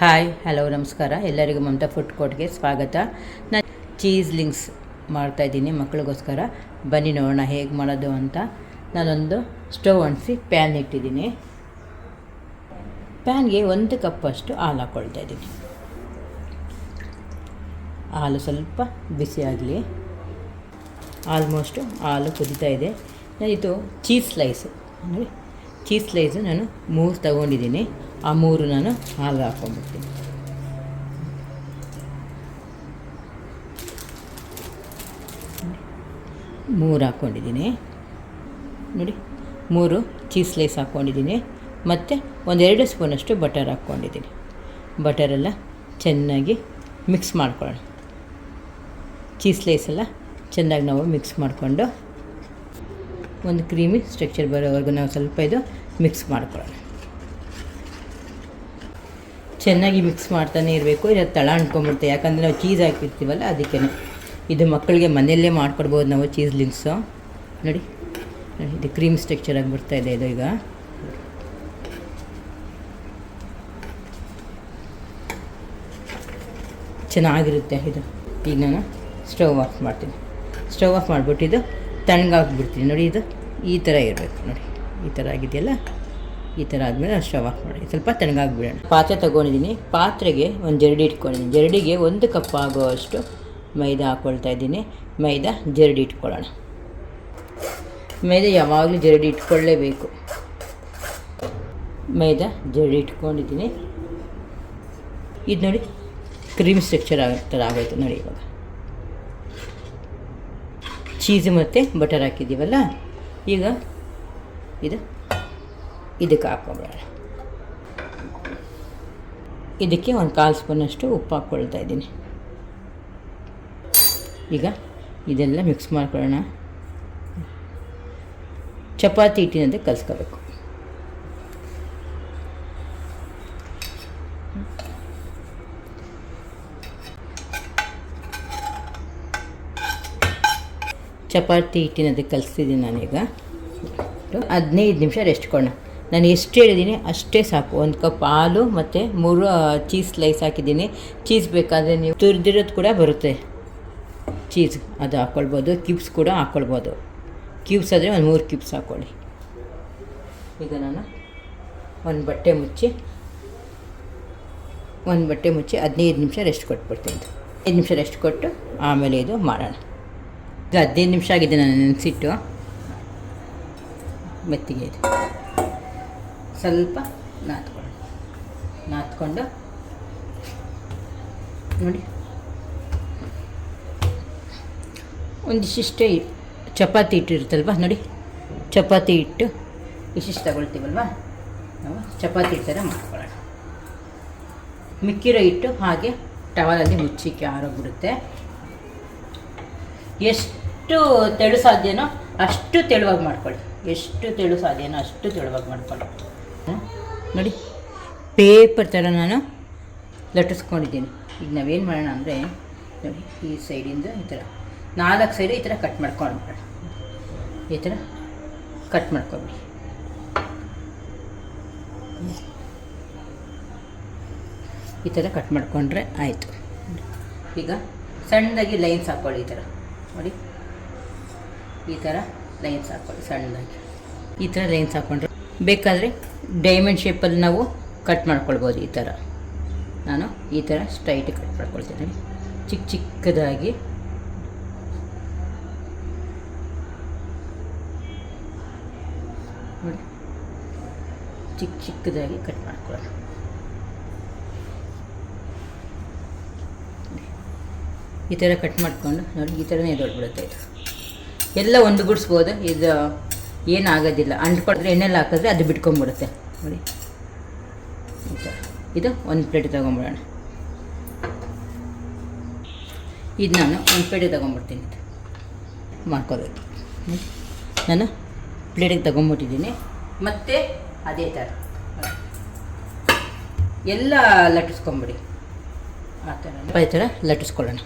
Hi hello ನಮಸ್ಕಾರ ಎಲ್ಲರಿಗೂ Mamata food ಕೋರ್ಟ್ಗೆ ಸ್ವಾಗತ. ನಾನು ಚೀಸ್ ಲಿಂಕ್ಸ್ ಮಾಡ್ತಾಯಿದ್ದೀನಿ ಮಕ್ಕಳಿಗೋಸ್ಕರ. ಬನ್ನಿ ನೋಡೋಣ ಹೇಗೆ ಮಾಡೋದು ಅಂತ. ನಾನೊಂದು ಸ್ಟವ್ ಅಂಟಿಸಿ ಪ್ಯಾನ್ ಇಟ್ಟಿದ್ದೀನಿ. ಪ್ಯಾನ್ಗೆ 1 ಕಪ್ಪಷ್ಟು ಹಾಲು ಹಾಕ್ಕೊಳ್ತಾ ಇದ್ದೀನಿ. ಹಾಲು ಸ್ವಲ್ಪ ಬಿಸಿ ಆಗಲಿ. ಆಲ್ಮೋಸ್ಟು ಹಾಲು ಕುದೀತಾ ಇದೆ. ಇದು ಚೀಸ್ ಸ್ಲೈಸು ಅಂದರೆ ಚೀಸ್ ಸ್ಲೈಸು ನಾನು 3 ತಗೊಂಡಿದ್ದೀನಿ. ಆ 3 ನಾನು ಹಾಲು ಹಾಕ್ಕೊಂಡ್ಬಿಡ್ತೀನಿ. ಮೂರು ಹಾಕ್ಕೊಂಡಿದ್ದೀನಿ ನೋಡಿ. 3 ಚೀಸ್ ಸ್ಲೈಸ್ ಹಾಕ್ಕೊಂಡಿದ್ದೀನಿ. ಮತ್ತು 1-2 ಸ್ಪೂನಷ್ಟು ಬಟರ್ ಹಾಕ್ಕೊಂಡಿದ್ದೀನಿ. ಬಟರೆಲ್ಲ ಚೆನ್ನಾಗಿ ಮಿಕ್ಸ್ ಮಾಡ್ಕೊಳ್ಳೋಣ. ಚೀಸ್ ಸ್ಲೈಸ್ ಎಲ್ಲ ಚೆನ್ನಾಗಿ ನಾವು ಮಿಕ್ಸ್ ಮಾಡಿಕೊಂಡು ಒಂದು ಕ್ರೀಮಿ ಸ್ಟ್ರಕ್ಚರ್ ಬರೋವರೆಗೂ ನಾವು ಸ್ವಲ್ಪ ಇದು ಮಿಕ್ಸ್ ಮಾಡ್ಕೊಳ್ಳೋಣ. ಚೆನ್ನಾಗಿ ಮಿಕ್ಸ್ ಮಾಡ್ತಾನೆ ಇರಬೇಕು. ಇದು ತಳ ಅಂಟ್ಕೊಂಡ್ಬಿಡುತ್ತೆ, ಯಾಕಂದರೆ ನಾವು ಚೀಸ್ ಹಾಕಿರ್ತೀವಲ್ಲ ಅದಕ್ಕೆ. ಇದು ಮಕ್ಕಳಿಗೆ ಮನೆಯಲ್ಲೇ ಮಾಡ್ಕೊಡ್ಬೋದು ನಾವು ಚೀಸ್ ಲಿಂಕ್ಸು. ನೋಡಿ ಇದು ಕ್ರೀಮ್ ಸ್ಟ್ರಕ್ಚರ್ ಆಗಿ ಬರ್ತಾಯಿದೆ. ಇದು ಈಗ ಚೆನ್ನಾಗಿರುತ್ತೆ ಇದು. ಈಗ ನಾನು ಸ್ಟವ್ ಆಫ್ ಮಾಡ್ತೀನಿ. ಸ್ಟವ್ ಆಫ್ ಮಾಡಿಬಿಟ್ಟು ಇದು ತಣ್ಣಗಾಗ್ಬಿಡ್ತೀನಿ. ನೋಡಿ ಇದು ಈ ಥರ ಇರಬೇಕು. ನೋಡಿ ಈ ಥರ ಆಗಿದೆಯಲ್ಲ, ಈ ಥರ ಆದಮೇಲೆ ಸ್ಟವ್ ಆಫ್ ಮಾಡಿ ಸ್ವಲ್ಪ ತಣ್ಣಗಾಗ್ಬಿಡೋಣ. ಪಾತ್ರೆ ತೊಗೊಂಡಿದ್ದೀನಿ. ಪಾತ್ರೆಗೆ ಒಂದು ಜರಡಿ ಇಟ್ಕೊಂಡಿದ್ದೀನಿ. ಜರಡಿಗೆ 1 ಕಪ್ ಆಗೋವಷ್ಟು ಮೈದಾ ಹಾಕ್ಕೊಳ್ತಾ ಇದ್ದೀನಿ. ಮೈದಾ ಜರಡಿ ಇಟ್ಕೊಳ್ಳೋಣ. ಮೈದಾ ಯಾವಾಗಲೂ ಜರಡಿ ಇಟ್ಕೊಳ್ಳೇಬೇಕು. ಮೈದಾ ಜರಡಿ ಇಟ್ಕೊಂಡಿದ್ದೀನಿ. ಇದು ನೋಡಿ ಕ್ರೀಮ್ ಸ್ಟ್ರಕ್ಚರ್ ಥರ ಆಗೋಯ್ತು ನೋಡಿ. ಇವಾಗ ಚೀಸು ಮತ್ತು ಬಟರ್ ಹಾಕಿದ್ದೀವಲ್ಲ, ಈಗ ಇದಕ್ಕೆ ಹಾಕ್ಕೊಬಿಡೋಣ. ಇದಕ್ಕೆ 1/4 ಸ್ಪೂನಷ್ಟು ಉಪ್ಪು ಹಾಕ್ಕೊಳ್ತಾ ಇದ್ದೀನಿ. ಈಗ ಇದೆಲ್ಲ ಮಿಕ್ಸ್ ಮಾಡ್ಕೊಳ್ಳೋಣ. ಚಪಾತಿ ಹಿಟ್ಟಿನಂತೆ ಕಲಿಸ್ಕೋಬೇಕು. ಚಪಾತಿ ಹಿಟ್ಟಿನಂತೆ ಕಲಿಸ್ತಿದ್ದೀನಿ ನಾನೀಗ. 15 ನಿಮಿಷ ರೆಸ್ಟ್ ಕೊಡೋಣ. ನಾನು ಎಷ್ಟು ಹೇಳಿದ್ದೀನಿ ಅಷ್ಟೇ ಸಾಕು. 1 ಕಪ್ ಹಾಲು ಮತ್ತು 3 ಚೀಸ್ ಸ್ಲೈಸ್ ಹಾಕಿದ್ದೀನಿ. ಚೀಸ್ ಬೇಕಾದರೆ ನೀವು ತುರಿದಿರೋದು ಕೂಡ ಬರುತ್ತೆ ಚೀಸ್, ಅದು ಹಾಕ್ಕೊಳ್ಬೋದು. ಕ್ಯೂಬ್ಸ್ ಕೂಡ ಹಾಕ್ಕೊಳ್ಬೋದು. ಕ್ಯೂಬ್ಸ್ ಆದರೆ 3 ಕ್ಯೂಬ್ಸ್ ಹಾಕ್ಕೊಳ್ಳಿ. ಈಗ ನಾನು ಒಂದು ಬಟ್ಟೆ ಮುಚ್ಚಿ 15 ನಿಮಿಷ ರೆಸ್ಟ್ ಕೊಟ್ಬಿಡ್ತೀನಿ. 5 ನಿಮಿಷ ರೆಸ್ಟ್ ಕೊಟ್ಟು ಆಮೇಲೆ ಇದು ಮಾಡೋಣ. ಈಗ 15 ನಿಮಿಷ ಆಗಿದೆ ನಾನು ನೆನೆಸಿಟ್ಟು. ಮೆತ್ತಿಗೆ ಇದು ಸ್ವಲ್ಪ ನಾದ್ಕೊಂಡು ನೋಡಿ. ಒಂದಿಷ್ಟೇ ಚಪಾತಿ ಹಿಟ್ಟು ಇರುತ್ತಲ್ವ ನೋಡಿ. ಚಪಾತಿ ಹಿಟ್ಟು ಇಷ್ಟಿಷ್ಟು ತಗೊಳ್ತೀವಲ್ವ ನಾವು, ಚಪಾತಿ ಹಿಟ್ಟು ಥರ ಮಾಡ್ಕೊಳ್ಳೋಣ. ಮಿಕ್ಕಿರೋ ಹಿಟ್ಟು ಹಾಗೆ ಟವಲಲ್ಲಿ ಮುಚ್ಚಿಕ್ಕೆ ಆರೋಗ್ಬಿಡುತ್ತೆ. ಎಷ್ಟು ತೆಳು ಸಾಧ್ಯನೋ ಅಷ್ಟು ತೆಳುವಾಗಿ ಮಾಡ್ಕೊಳ್ಳಿ. ಎಷ್ಟು ತೆಳು ಸಾಧ್ಯನೋ ಅಷ್ಟು ತೆಳುವಾಗಿ ಮಾಡ್ಕೊಳ್ಳಿ. ನೋಡಿ ಪೇಪರ್ ಥರ ನಾನು ಲಟ್ಟಿಸ್ಕೊಂಡಿದ್ದೀನಿ. ಈಗ ನಾವೇನು ಮಾಡೋಣ ಅಂದರೆ ನೋಡಿ, ಈ ಸೈಡಿಂದ ಈ ಥರ 4 ಸೈಡು ಈ ಥರ ಕಟ್ ಮಾಡ್ಕೊಂಡು ಈ ಥರ ಕಟ್ ಮಾಡ್ಕೊಬಿಡಿ. ಈ ಥರ ಕಟ್ ಮಾಡಿಕೊಂಡ್ರೆ ಆಯಿತು. ಈಗ ಸಣ್ಣದಾಗಿ ಲೈನ್ಸ್ ಹಾಕ್ಕೊಳ್ಳಿ. ಈ ಥರ ನೋಡಿ, ಈ ಥರ ಲೈನ್ಸ್ ಹಾಕ್ಕೊಳ್ಳಿ ಸಣ್ಣದಾಗಿ. ಈ ಥರ ಲೈನ್ಸ್ ಹಾಕ್ಕೊಂಡ್ರೆ ಬೇಕಾದರೆ ಡೈಮಂಡ್ ಶೇಪಲ್ಲಿ ನಾವು ಕಟ್ ಮಾಡ್ಕೊಳ್ಬೋದು. ಈ ಥರ ನಾನು ಈ ಥರ ಸ್ಟ್ರೈಟ್ ಕಟ್ ಮಾಡ್ಕೊಳ್ತೀನಿ. ಚಿಕ್ಕದಾಗಿ ನೋಡಿ, ಚಿಕ್ಕದಾಗಿ ಕಟ್ ಮಾಡ್ಕೊಳ್ಳೋಣ. ಈ ಥರ ಕಟ್ ಮಾಡಿಕೊಂಡು ನೋಡಿ, ಈ ಥರನೇ ದೊಡ್ಡಬಿಡುತ್ತೆ. ಇದು ಎಲ್ಲ ಒಂದು ಗುಡಿಸ್ಬೋದು. ಇದು ಏನಾಗೋದಿಲ್ಲ. ಅಂಟ್ಕೊಂಡ್ರೆ ಎಣ್ಣೆಲ್ಲ ಹಾಕಿದ್ರೆ ಅದು ಬಿಟ್ಕೊಂಡ್ಬಿಡುತ್ತೆ ನೋಡಿ. ಈ ಥರ ಇದು ಒಂದು ಪ್ಲೇಟ್ ತೊಗೊಂಬಿಡೋಣ. ಇದು ನಾನು ಒಂದು ಪ್ಲೇಟಿಗೆ ತೊಗೊಂಬಿಡ್ತೀನಿ. ಮಾಡ್ಕೋಬೇಕು. ನಾನು ಪ್ಲೇಟಿಗೆ ತೊಗೊಂಬಿಟ್ಟಿದ್ದೀನಿ. ಮತ್ತು ಅದೇ ಥರ ಎಲ್ಲ ಲಟ್ಟಿಸ್ಕೊಂಬಿಡಿ. ಆ ಥರ ಲಟ್ಟಿಸ್ಕೊಳ್ಳೋಣ.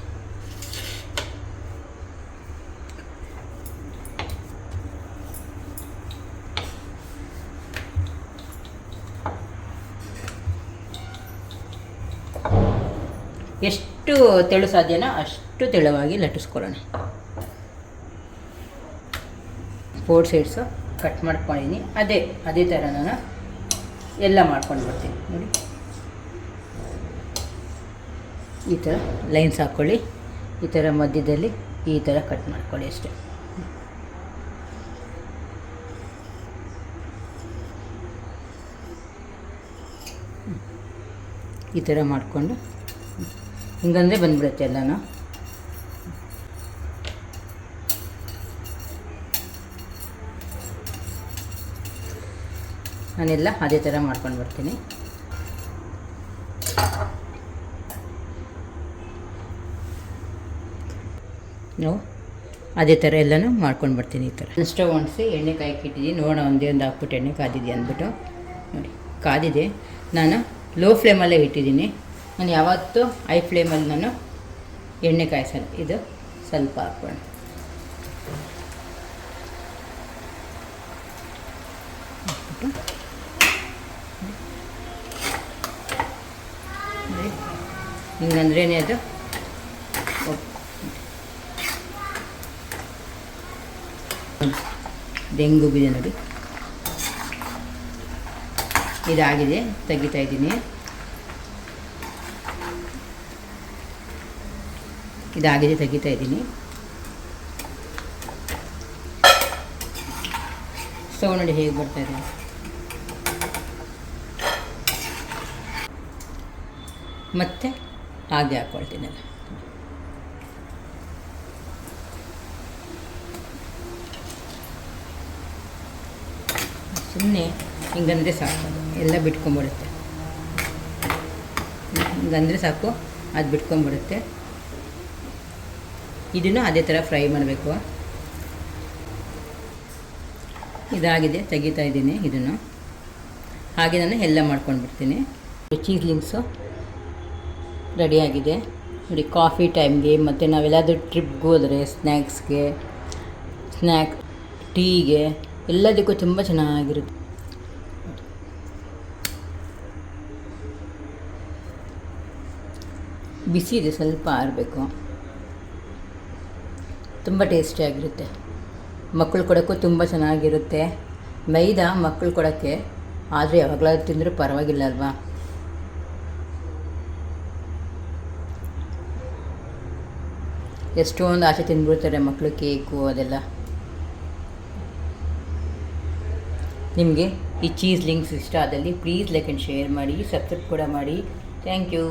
ಎಷ್ಟು ತೆಳು ಸಾಧ್ಯನೋ ಅಷ್ಟು ತೆಳುವಾಗಿ ಲಟ್ಟಿಸ್ಕೊಳ್ಳೋಣ. 4 ಸೈಡ್ಸು ಕಟ್ ಮಾಡ್ಕೊಂಡಿದ್ದೀನಿ. ಅದೇ ಥರ ನಾನು ಎಲ್ಲ ಮಾಡ್ಕೊಂಡು ಬರ್ತೀನಿ ನೋಡಿ. ಈ ಥರ ಲೈನ್ಸ್ ಹಾಕ್ಕೊಳ್ಳಿ. ಈ ಥರ ಮಧ್ಯದಲ್ಲಿ ಈ ಥರ ಕಟ್ ಮಾಡ್ಕೊಳ್ಳಿ ಅಷ್ಟೇ. ಈ ಥರ ಮಾಡಿಕೊಂಡು ಹಿಂಗಂದರೆ ಬಂದ್ಬಿಡುತ್ತೆ ಎಲ್ಲನೂ. ನಾನೆಲ್ಲ ಅದೇ ಥರ ಮಾಡ್ಕೊಂಡು ಬರ್ತೀನಿ. ನಾವು ಅದೇ ಥರ ಎಲ್ಲನೂ ಮಾಡ್ಕೊಂಡು ಬರ್ತೀನಿ. ಈ ಥರ ಸ್ಟವ್ ಒಣಸಿ ಎಣ್ಣೆ ಕಾಯಕ್ಕೆ ಇಟ್ಟಿದ್ದೀನಿ. ನೋಡೋಣ ಒಂದು ಹಾಕ್ಬಿಟ್ಟು ಎಣ್ಣೆ ಕಾದಿದೆ ಅಂದ್ಬಿಟ್ಟು ನೋಡಿ ಕಾದಿದೆ. ನಾನು ಲೋ ಫ್ಲೇಮಲ್ಲೇ ಇಟ್ಟಿದ್ದೀನಿ. ನಾನು ಯಾವತ್ತೂ ಹೈ ಫ್ಲೇಮಲ್ಲಿ ನಾನು ಎಣ್ಣೆ ಕಾಯಿಸಲ್ಲ. ಇದು ಸ್ವಲ್ಪ ಹಾಕ್ಕೊಂಡು ಹಿಂಗಂದ್ರೇ ಅದು ದೆಂಗುಬಿದೆ ನೋಡಿ. ಇದಾಗಿದೆ, ತೆಗಿತಾ ಇದ್ದೀನಿ. ಇದಾಗಿದೆ, ತೆಗಿತಾ ಇದ್ದೀನಿ. ಸ್ಟವ್ ನೋಡಿ ಹೇಗೆ ಬರ್ತಾ ಇದೆ. ಮತ್ತೆ ಹಾಗೆ ಹಾಕ್ಕೊಳ್ತೀನಲ್ಲ. ಸುಮ್ಮನೆ ಹಿಂಗಂದರೆ ಸಾಕು, ಎಲ್ಲ ಬಿಟ್ಕೊಂಡ್ಬಿಡುತ್ತೆ. ಹಿಂಗಂದರೆ ಸಾಕು, ಅದು ಬಿಟ್ಕೊಂಡ್ಬಿಡುತ್ತೆ. ಇದನ್ನು ಅದೇ ಥರ ಫ್ರೈ ಮಾಡಬೇಕು. ಇದಾಗಿದೆ, ತೆಗಿತಾ ಇದ್ದೀನಿ ಇದನ್ನು. ಹಾಗೆ ನಾನು ಎಲ್ಲ ಮಾಡ್ಕೊಂಡು ಬಿಡ್ತೀನಿ. ಚೀಸ್ ಲಿಂಕ್ಸು ರೆಡಿಯಾಗಿದೆ ನೋಡಿ. ಕಾಫಿ ಟೈಮ್ಗೆ ಮತ್ತು ನಾವೆಲ್ಲಾದರೂ ಟ್ರಿಪ್ಗೆ ಹೋದರೆ ಸ್ನ್ಯಾಕ್ಸ್ ಟೀಗೆ ಎಲ್ಲದಕ್ಕೂ ತುಂಬ ಚೆನ್ನಾಗಿರುತ್ತೆ. ಬಿಸಿ ಇದೆ, ಸ್ವಲ್ಪ ಆರಬೇಕು. ತುಂಬ ಟೇಸ್ಟಿಯಾಗಿರುತ್ತೆ. ಮಕ್ಕಳು ಕೊಡೋಕ್ಕೂ ತುಂಬ ಚೆನ್ನಾಗಿರುತ್ತೆ. ಮೈದಾ ಮಕ್ಕಳು ಕೊಡೋಕ್ಕೆ, ಆದರೆ ಯಾವಾಗಲಾದ್ರೂ ತಿಂದರೂ ಪರವಾಗಿಲ್ಲ ಅಲ್ವಾ. ಎಷ್ಟೊಂದು ಆಸೆ ತಿಂದ್ಬಿಡ್ತಾರೆ ಮಕ್ಕಳು, ಕೇಕು ಅದೆಲ್ಲ. ನಿಮಗೆ ಈ ಚೀಸ್ ಲಿಂಕ್ಸ್ ಇಷ್ಟ ಆದಲ್ಲಿ ಪ್ಲೀಸ್ ಲೈಕ್ ಆ್ಯಂಡ್ ಶೇರ್ ಮಾಡಿ, ಸಬ್ಸ್ಕ್ರೈಬ್ ಕೂಡ ಮಾಡಿ. Thank you.